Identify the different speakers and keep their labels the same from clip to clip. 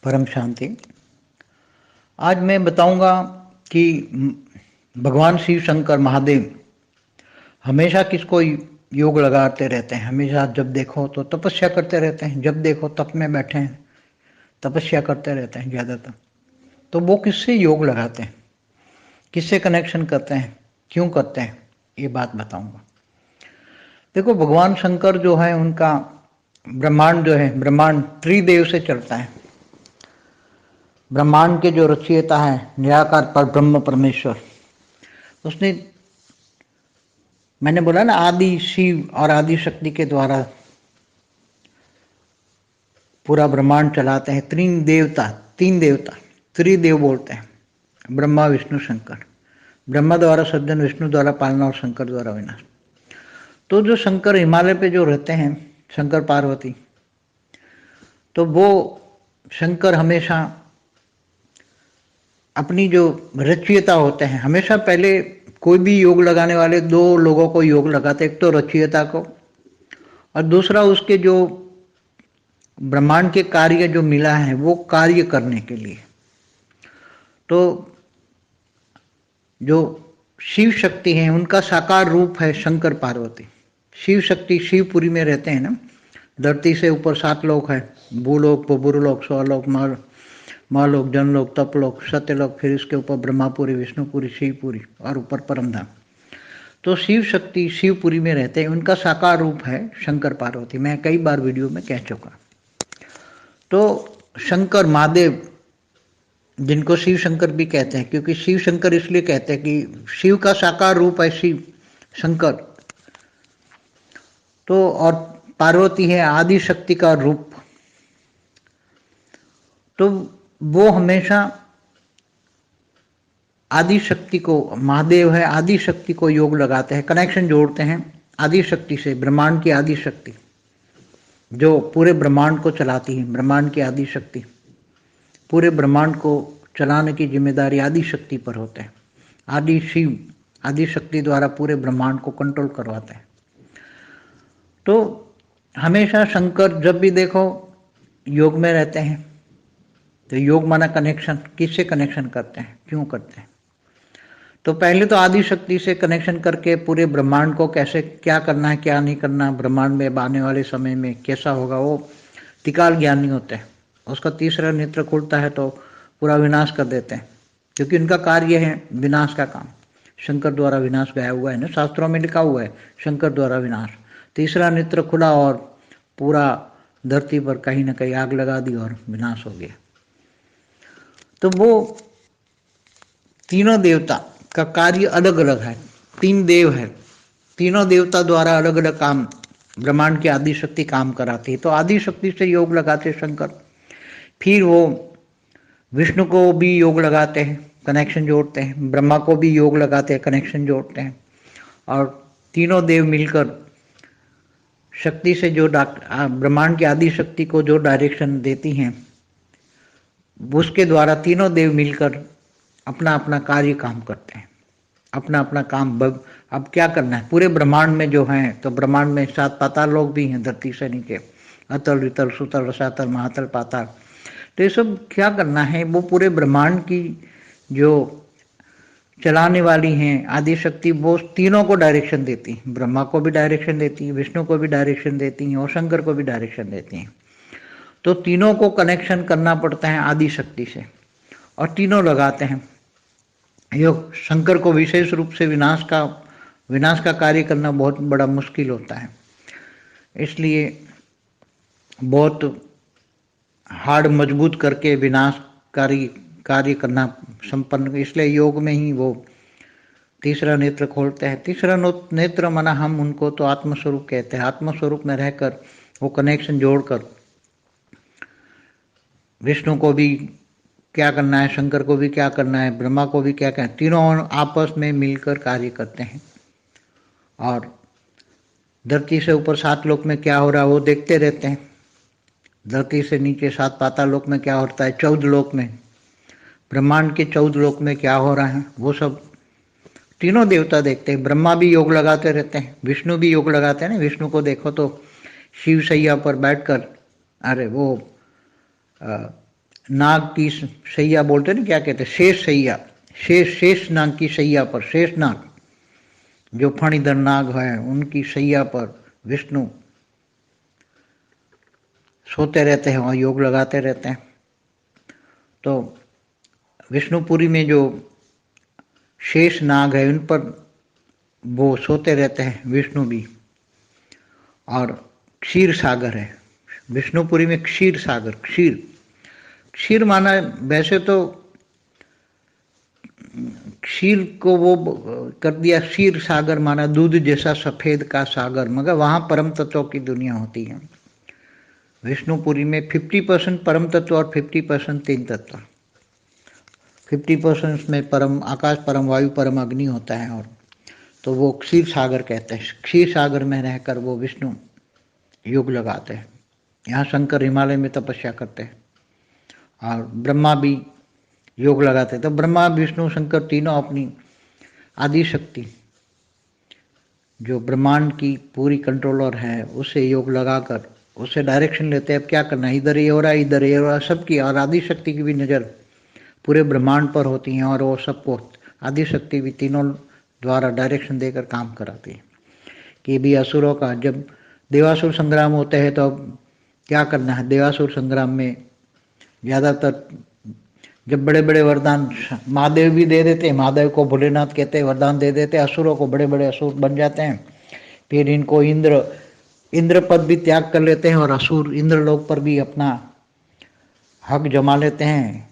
Speaker 1: परम शांति। आज मैं बताऊंगा कि भगवान शिव शंकर महादेव हमेशा किसको योग लगाते रहते हैं। हमेशा जब देखो तो तपस्या करते रहते हैं, जब देखो तप में बैठे हैं, तपस्या करते रहते हैं ज़्यादातर। तो वो किससे योग लगाते हैं, किससे कनेक्शन करते हैं, क्यों करते हैं, ये बात बताऊंगा। देखो, भगवान शंकर जो है उनका ब्रह्मांड जो है, ब्रह्मांड त्रिदेव से चलता है। ब्रह्मांड के जो रचयिता है निराकार पर ब्रह्म परमेश्वर, उसने, मैंने बोला ना, आदि शिव और आदि शक्ति के द्वारा पूरा ब्रह्मांड चलाते हैं। तीन देवता त्रिदेव बोलते हैं, ब्रह्मा विष्णु शंकर। ब्रह्मा द्वारा सृजन, विष्णु द्वारा पालना और शंकर द्वारा विनाश। तो जो शंकर हिमालय पे जो रहते हैं, शंकर पार्वती, तो वो शंकर हमेशा अपनी जो रचयिता होते हैं, हमेशा पहले कोई भी योग लगाने वाले दो लोगों को योग लगाते, एक तो रचयिता को और दूसरा उसके जो ब्रह्मांड के कार्य जो मिला है वो कार्य करने के लिए। तो जो शिव शक्ति है उनका साकार रूप है शंकर पार्वती। शिव शक्ति शिवपुरी में रहते हैं ना। धरती से ऊपर 7 लोक है, भूलोक, बुरुलोक, स्वलोक, महलोक, जनलोक, तपलोक, सत्यलोक, फिर इसके ऊपर ब्रह्मापुरी, विष्णुपुरी, शिवपुरी और ऊपर परमधाम। तो शिव शक्ति शिवपुरी में रहते हैं, उनका साकार रूप है शंकर पार्वती। मैं कई बार वीडियो में कह चुका। तो शंकर महादेव, जिनको शिव शंकर भी कहते हैं, क्योंकि शिव शंकर इसलिए कहते हैं कि शिव का साकार रूप है शिव शंकर। तो और पार्वती है आदि शक्ति का रूप। तो वो हमेशा आदि शक्ति को, महादेव है आदि शक्ति को योग लगाते हैं, कनेक्शन जोड़ते हैं आदि शक्ति से। ब्रह्मांड की आदि शक्ति जो पूरे ब्रह्मांड को चलाती है, ब्रह्मांड की आदि शक्ति, पूरे ब्रह्मांड को चलाने की जिम्मेदारी आदि शक्ति पर होते हैं। आदि शिव आदि शक्ति द्वारा पूरे ब्रह्मांड को कंट्रोल करवाते हैं। तो हमेशा शंकर जब भी देखो योग में रहते हैं। तो योग माना कनेक्शन, किससे कनेक्शन करते हैं, क्यों करते हैं? तो पहले तो आदि शक्ति से कनेक्शन करके पूरे ब्रह्मांड को कैसे, क्या करना है, क्या नहीं करना, ब्रह्मांड में आने वाले समय में कैसा होगा, वो त्रिकाल ज्ञानी होते हैं। उसका तीसरा नेत्र खुलता है तो पूरा विनाश कर देते हैं, क्योंकि उनका कार्य है विनाश का काम। शंकर द्वारा विनाश गाया हुआ है ना, शास्त्रों में लिखा हुआ है शंकर द्वारा विनाश। तीसरा नेत्र खुला और पूरा धरती पर कहीं ना कहीं आग लगा दी और विनाश हो गया। तो वो तीनों देवता का कार्य अलग अलग है। 3 देव है, तीनों देवता द्वारा अलग अलग काम ब्रह्मांड की आदि शक्ति काम कराती है। तो आदि शक्ति से योग लगाते शंकर। फिर वो विष्णु को भी योग लगाते हैं, कनेक्शन जोड़ते हैं। ब्रह्मा को भी योग लगाते हैं, कनेक्शन जोड़ते हैं। और तीनों देव मिलकर शक्ति से जो ब्रह्मांड की आदि शक्ति को जो डायरेक्शन देती हैं, उसके द्वारा तीनों देव मिलकर अपना अपना कार्य काम करते हैं, अपना अपना काम। अब क्या करना है पूरे ब्रह्मांड में जो है, तो ब्रह्मांड में 7 पाताल लोक भी हैं धरती से नीचे, अतल, वितल, सुतल, रसातल, महातल, पाताल। तो ये सब क्या करना है, वो पूरे ब्रह्मांड की जो चलाने वाली हैं आदि शक्ति, वो तीनों को डायरेक्शन देती हैं। ब्रह्मा को भी डायरेक्शन देती हैं, विष्णु को भी डायरेक्शन देती हैं और शंकर को भी डायरेक्शन देती हैं। तो तीनों को कनेक्शन करना पड़ता है आदि शक्ति से, और तीनों लगाते हैं योग। शंकर को विशेष रूप से विनाश का कार्य करना बहुत बड़ा मुश्किल होता है, इसलिए बहुत हार्ड मजबूत करके विनाशकारी कार्य करना संपन्न। इसलिए योग में ही वो तीसरा नेत्र खोलते हैं। तीसरा नेत्र माना हम उनको तो आत्मस्वरूप कहते हैं। आत्मस्वरूप में रहकर वो कनेक्शन जोड़कर विष्णु को भी क्या करना है, शंकर को भी क्या करना है, ब्रह्मा को भी क्या करना है, तीनों आपस में मिलकर कार्य करते हैं। और धरती से ऊपर 7 लोक में क्या हो रहा है वो देखते रहते हैं। धरती से नीचे 7 पाताल लोक में क्या होता है, 14 लोक में, ब्रह्मांड के 14 लोक में क्या हो रहा है, वो सब तीनों देवता देखते हैं। ब्रह्मा भी योग लगाते रहते हैं, विष्णु भी योग लगाते हैं ना। विष्णु को देखो तो शिव सैया पर बैठकर, अरे वो नाग की सैया बोलते ना, क्या कहते हैं, शेष सैया, शेष नाग की सैया पर, शेष नाग जो फणीधर नाग है उनकी सैया पर विष्णु सोते रहते हैं और योग लगाते रहते हैं। तो विष्णुपुरी में जो शेष नाग है उन पर वो सोते रहते हैं विष्णु भी। और क्षीर सागर है विष्णुपुरी में, क्षीर सागर, क्षीर, क्षीर माना वैसे तो क्षीर को वो कर दिया, क्षीर सागर माना दूध जैसा सफेद का सागर, मगर वहां परम तत्वों की दुनिया होती है। विष्णुपुरी में 50% परम तत्व और 50% तीन तत्व, 50% में परम आकाश, परम वायु, परम अग्नि होता है। और तो वो क्षीर सागर कहते हैं। क्षीर सागर में रहकर वो विष्णु योग लगाते हैं। यहाँ शंकर हिमालय में तपस्या करते हैं और ब्रह्मा भी योग लगाते हैं। तो ब्रह्मा, विष्णु, शंकर तीनों अपनी आदि शक्ति जो ब्रह्मांड की पूरी कंट्रोलर है उससे योग लगाकर उससे डायरेक्शन लेते हैं। अब क्या करना है, इधर ये हो रहा है, इधर ये हो रहा है, सबकी। और आदि शक्ति की भी नज़र पूरे ब्रह्मांड पर होती हैं और वो सबको आदि शक्ति भी तीनों द्वारा डायरेक्शन देकर काम कराती है। कि भी असुरों का जब देवासुर संग्राम होते हैं तो अब क्या करना है, देवासुर संग्राम में ज़्यादातर जब बड़े बड़े वरदान महादेव भी दे देते हैं, महादेव को भोलेनाथ कहते हैं, वरदान दे देते हैं, असुरों को बड़े बड़े असुर बन जाते हैं। फिर इनको इंद्र पद भी त्याग कर लेते हैं और असुर इंद्रलोक पर भी अपना हक जमा लेते हैं।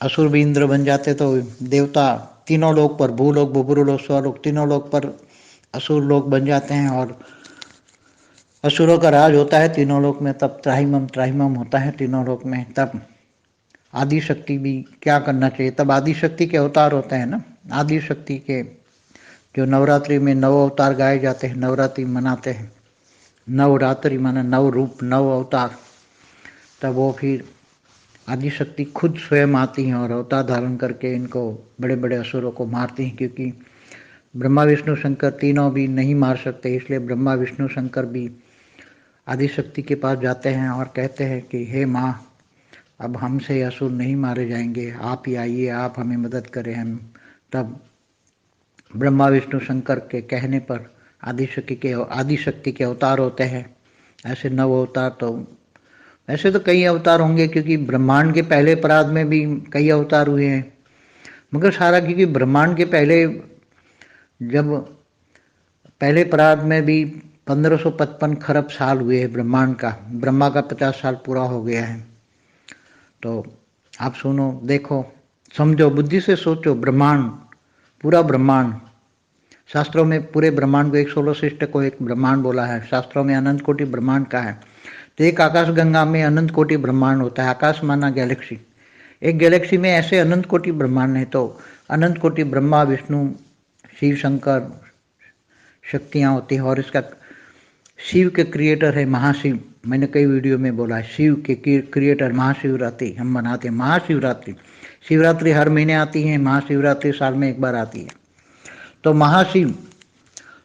Speaker 1: असुर भी इंद्र बन जाते तो देवता तीनों लोक पर, भूलोक, बुभुरुलोक, स्वलोक, तीनों लोक पर असुर लोग बन जाते हैं और असुरों का राज होता है तीनों लोक में। तब त्राहिमम त्राहिमम होता है तीनों लोक में। तब आदि शक्ति भी क्या करना चाहिए, तब आदि शक्ति के अवतार होते हैं ना। आदि शक्ति के जो नवरात्रि में 9 अवतार गाए जाते हैं, नवरात्रि मनाते हैं, नवरात्रि माना 9 रूप 9 अवतार। तब वो फिर आदि शक्ति खुद स्वयं आती हैं और अवतार धारण करके इनको बड़े बड़े असुरों को मारती हैं। क्योंकि ब्रह्मा विष्णु शंकर तीनों भी नहीं मार सकते, इसलिए ब्रह्मा विष्णु शंकर भी आदि शक्ति के पास जाते हैं और कहते हैं कि हे माँ, अब हमसे असुर नहीं मारे जाएंगे, आप ही आइए, आप हमें मदद करें। हम तब ब्रह्मा विष्णु शंकर के कहने पर आदि शक्ति के अवतार होते हैं। ऐसे 9 अवतार। तो वैसे तो कई अवतार होंगे क्योंकि ब्रह्मांड के पहले पराद में भी कई अवतार हुए हैं, मगर सारा क्योंकि ब्रह्मांड के जब पहले पराद में भी 1555 खरब साल हुए हैं ब्रह्मांड का। ब्रह्मा का 50 साल पूरा हो गया है। तो आप सुनो, देखो, समझो, बुद्धि से सोचो। ब्रह्मांड, पूरा ब्रह्मांड, शास्त्रों में पूरे ब्रह्मांड को, एक 16 सृष्टि को एक ब्रह्मांड बोला है। शास्त्रों में अनंत कोटि ब्रह्मांड का है। तो एक आकाश गंगा में अनंत कोटि ब्रह्मांड होता है। आकाश माना गैलेक्सी, एक गैलेक्सी में ऐसे अनंत कोटि ब्रह्मांड है। तो अनंत कोटि ब्रह्मा विष्णु शिव शंकर शक्तियाँ होती हैं। और इसका शिव के क्रिएटर है महाशिव। मैंने कई वीडियो में बोला है, शिव के क्रिएटर महाशिवरात्रि हम मनाते हैं। महाशिवरात्रि, शिवरात्रि हर महीने आती है, महाशिवरात्रि साल में एक बार आती है। तो महाशिव,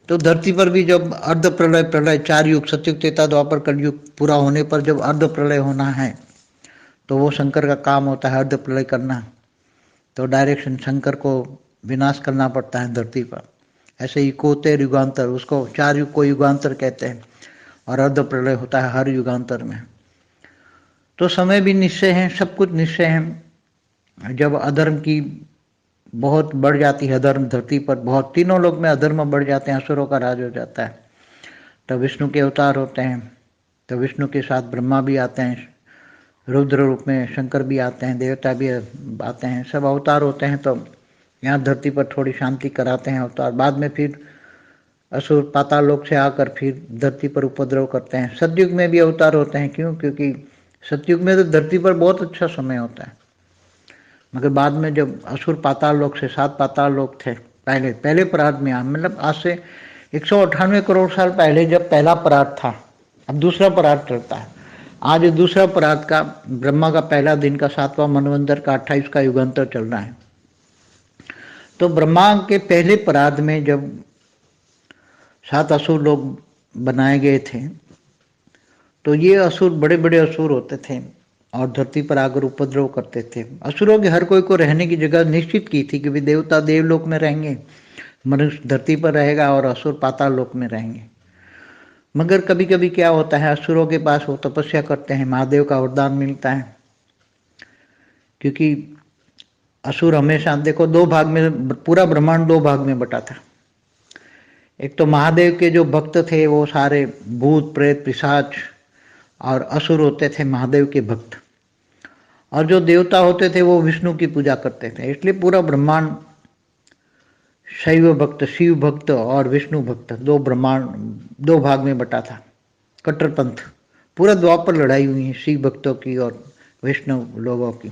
Speaker 1: तो धरती पर भी जब अर्ध प्रलय, प्रलय 4 युग, सतयुग, त्रेता, द्वापर, कलयुग पूरा होने पर जब अर्ध प्रलय होना है तो वो शंकर का काम होता है अर्ध प्रलय करना। तो डायरेक्शन शंकर को विनाश करना पड़ता है धरती पर। ऐसे इकोतेर युगांतर, उसको 4 युग को युगांतर कहते हैं और अर्ध प्रलय होता है हर युगांतर में। तो समय भी निश्चय है, सब कुछ निश्चय है। जब अधर्म की बहुत बढ़ जाती है, अधर्म धरती पर बहुत, तीनों लोग में अधर्म बढ़ जाते हैं, असुरों का राज हो जाता है, तो विष्णु के अवतार होते हैं। तो विष्णु के साथ ब्रह्मा भी आते हैं, रुद्र रूप में शंकर भी आते हैं, देवता भी आते हैं, सब अवतार होते हैं। तो यहाँ धरती पर थोड़ी शांति कराते हैं अवतार। बाद में फिर असुर पाताल लोक से आकर फिर धरती पर उपद्रव करते हैं। सतयुग में भी अवतार होते हैं। क्यों? क्योंकि सतयुग में तो धरती पर बहुत अच्छा समय होता है, मगर बाद में जब असुर पाताल लोक से, 7 पाताल लोक थे पहले परात में, मतलब आज से 198 करोड़ साल पहले जब पहला परात था, अब दूसरा परात चलता है। आज दूसरा परात का, ब्रह्मा का पहला दिन का 7वां मनवंतर का 28 का युगांतर चल रहा है। तो ब्रह्मा के पहले परात में जब 7 असुर लोग बनाए गए थे, तो ये असुर बड़े बड़े असुर होते थे। और धरती पर आकर उपद्रव करते थे। असुरों के हर कोई को रहने की जगह निश्चित की थी कि वे देवता देवलोक में रहेंगे, मनुष्य धरती पर रहेगा और असुर पाताल लोक में रहेंगे। मगर कभी कभी क्या होता है, असुरों के पास वो तपस्या करते हैं, महादेव का वरदान मिलता है। क्योंकि असुर हमेशा, देखो दो भाग में, पूरा ब्रह्मांड दो भाग में बटा था। एक तो महादेव के जो भक्त थे वो सारे भूत प्रेत पिशाच, और असुर होते थे महादेव के भक्त, और जो देवता होते थे वो विष्णु की पूजा करते थे। इसलिए पूरा ब्रह्मांड शैव भक्त, शिव भक्त और विष्णु भक्त, दो ब्रह्मांड दो भाग में बटा था। कट्टरपंथ, पूरा द्वापर लड़ाई हुई है शिव भक्तों की और वैष्णव लोगों की।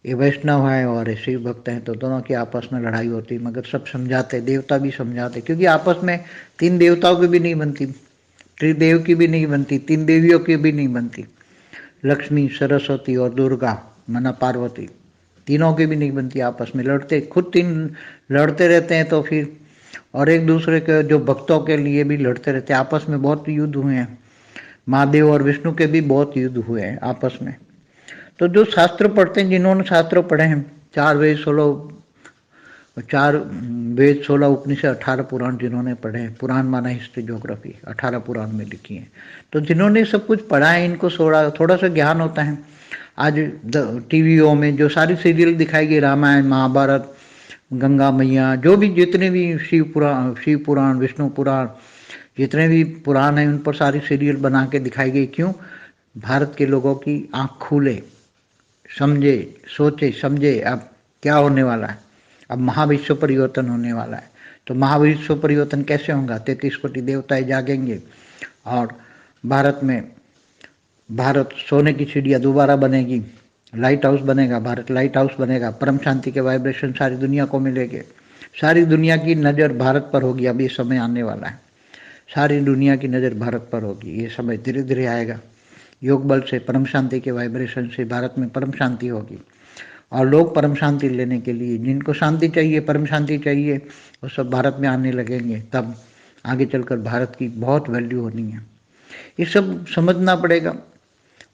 Speaker 1: ये वैष्णव है और ये शिव भक्त हैं, तो दोनों की आपस में लड़ाई होती, मगर सब समझाते, देवता भी समझाते, क्योंकि आपस में तीन देवताओं की भी नहीं बनती, त्रिदेव की भी नहीं बनती, तीन देवियों की भी नहीं बनती, लक्ष्मी सरस्वती और दुर्गा मना पार्वती, तीनों की भी नहीं बनती, आपस में लड़ते, खुद तीन लड़ते रहते हैं। तो फिर और एक दूसरे के जो भक्तों के लिए भी लड़ते रहते हैं, आपस में बहुत युद्ध हुए हैं, महादेव और विष्णु के भी बहुत युद्ध हुए हैं आपस में। तो जो शास्त्र पढ़ते हैं, जिन्होंने शास्त्र पढ़े हैं, 4 वेद 16 उपनिषद 18 पुराण जिन्होंने पढ़े हैं, पुराण माना हिस्ट्री ज्योग्राफी, 18 पुराण में लिखी है, तो जिन्होंने सब कुछ पढ़ा है, इनको थोड़ा सा ज्ञान होता है। आज टीवीओ में जो सारी सीरियल दिखाई गई, रामायण महाभारत, गंगा मैया, जो भी जितने भी शिव पुराण विष्णु पुराण, जितने भी पुराण हैं, उन पर सारी सीरियल बना के दिखाई गई। क्यों? भारत के लोगों की आँख खुले, समझे, सोचे समझे अब क्या होने वाला है, अब महाविश्व परिवर्तन होने वाला है। तो महाविश्व परिवर्तन कैसे होगा? 33 कोटि देवताएं जागेंगे और भारत सोने की चिड़िया दोबारा बनेगी, लाइट हाउस बनेगा, भारत लाइट हाउस बनेगा, परम शांति के वाइब्रेशन सारी दुनिया को मिलेंगे, सारी दुनिया की नज़र भारत पर होगी। अब ये समय आने वाला है, सारी दुनिया की नज़र भारत पर होगी, ये समय धीरे धीरे आएगा। योग बल से, परम शांति के वाइब्रेशन से भारत में परम शांति होगी, और लोग परम शांति लेने के लिए, जिनको शांति चाहिए, परम शांति चाहिए, वो सब भारत में आने लगेंगे। तब आगे चलकर भारत की बहुत वैल्यू होनी है। ये सब समझना पड़ेगा।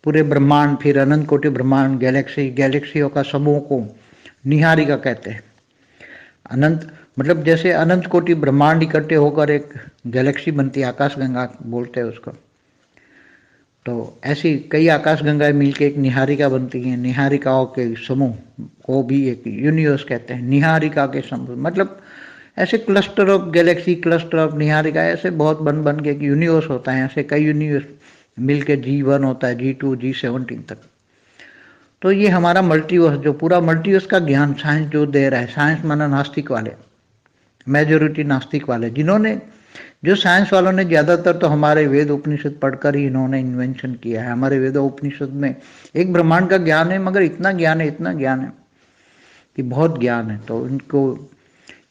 Speaker 1: पूरे ब्रह्मांड, फिर अनंत कोटि ब्रह्मांड, गैलेक्सियों का समूह को निहारिका कहते हैं। अनंत मतलब जैसे अनंत कोटि ब्रह्मांड इकट्ठे होकर एक गैलेक्सी बनती है, आकाशगंगा बोलते हैं उसको, तो ऐसी कई आकाशगंगाएं मिलकर एक निहारिका बनती हैं। निहारिकाओं के समूह को भी एक यूनिवर्स कहते हैं। निहारिका के समूह मतलब ऐसे cluster of Galaxy, cluster of Niharika, ऐसे बहुत बन के एक यूनिवर्स होता है। ऐसे कई यूनिवर्स मिलके G1 होता है, G2 G17 तक। तो ये हमारा मल्टीवर्स, जो पूरा मल्टीवर्स का ज्ञान साइंस जो दे रहा है, साइंस माना नास्तिक वाले, मेजोरिटी नास्तिक वाले, जिन्होंने, जो साइंस वालों ने ज़्यादातर तो हमारे वेद उपनिषद पढ़कर ही इन्होंने इन्वेंशन किया है। हमारे वेद उपनिषद में एक ब्रह्मांड का ज्ञान है, मगर इतना ज्ञान है कि बहुत ज्ञान है। तो इनको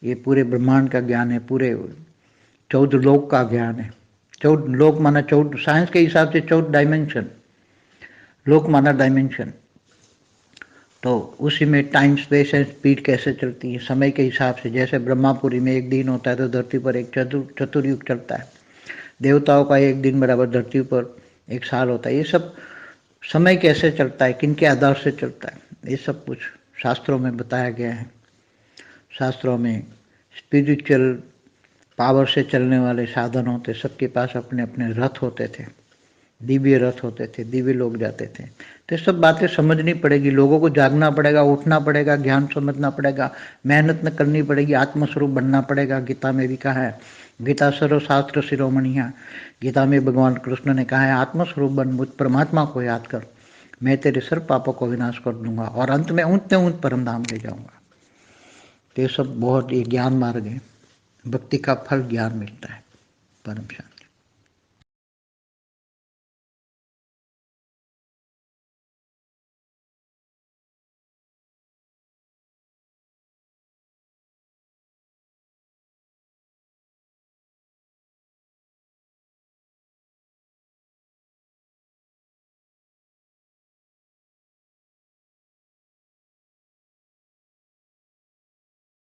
Speaker 1: ये पूरे ब्रह्मांड का ज्ञान है, पूरे 14 लोक का ज्ञान है। 14 लोक माना 14, साइंस के हिसाब से 14 डायमेंशन, लोक माना डायमेंशन। तो उसी में टाइम स्पेस एंड स्पीड कैसे चलती है, समय के हिसाब से। जैसे ब्रह्मापुरी में एक दिन होता है तो धरती पर एक चतुर्युग चलता है। देवताओं का एक दिन बराबर धरती पर एक साल होता है। ये सब समय कैसे चलता है, किन के आधार से चलता है, ये सब कुछ शास्त्रों में बताया गया है। शास्त्रों में स्पिरिचुअल पावर से चलने वाले साधन होते, सबके पास अपने अपने रथ होते थे, दिव्य रथ होते थे, दिव्य लोग जाते थे। तो सब बातें समझनी पड़ेगी, लोगों को जागना पड़ेगा, उठना पड़ेगा, ज्ञान समझना पड़ेगा, मेहनत न करनी पड़ेगी, आत्मस्वरूप बनना पड़ेगा। गीता में भी कहा है, गीता सर्वशास्त्र शिरोमणिया, गीता में भगवान कृष्ण ने कहा है, आत्मस्वरूप बन, मुझ परमात्मा को याद कर, मैं तेरे सर्व पापों को विनाश कर दूंगा और अंत में ऊंच परम धाम ले जाऊंगा। तो ये सब बहुत, ये ज्ञान मार्ग है, भक्ति का फल ज्ञान मिलता है, परम शांति।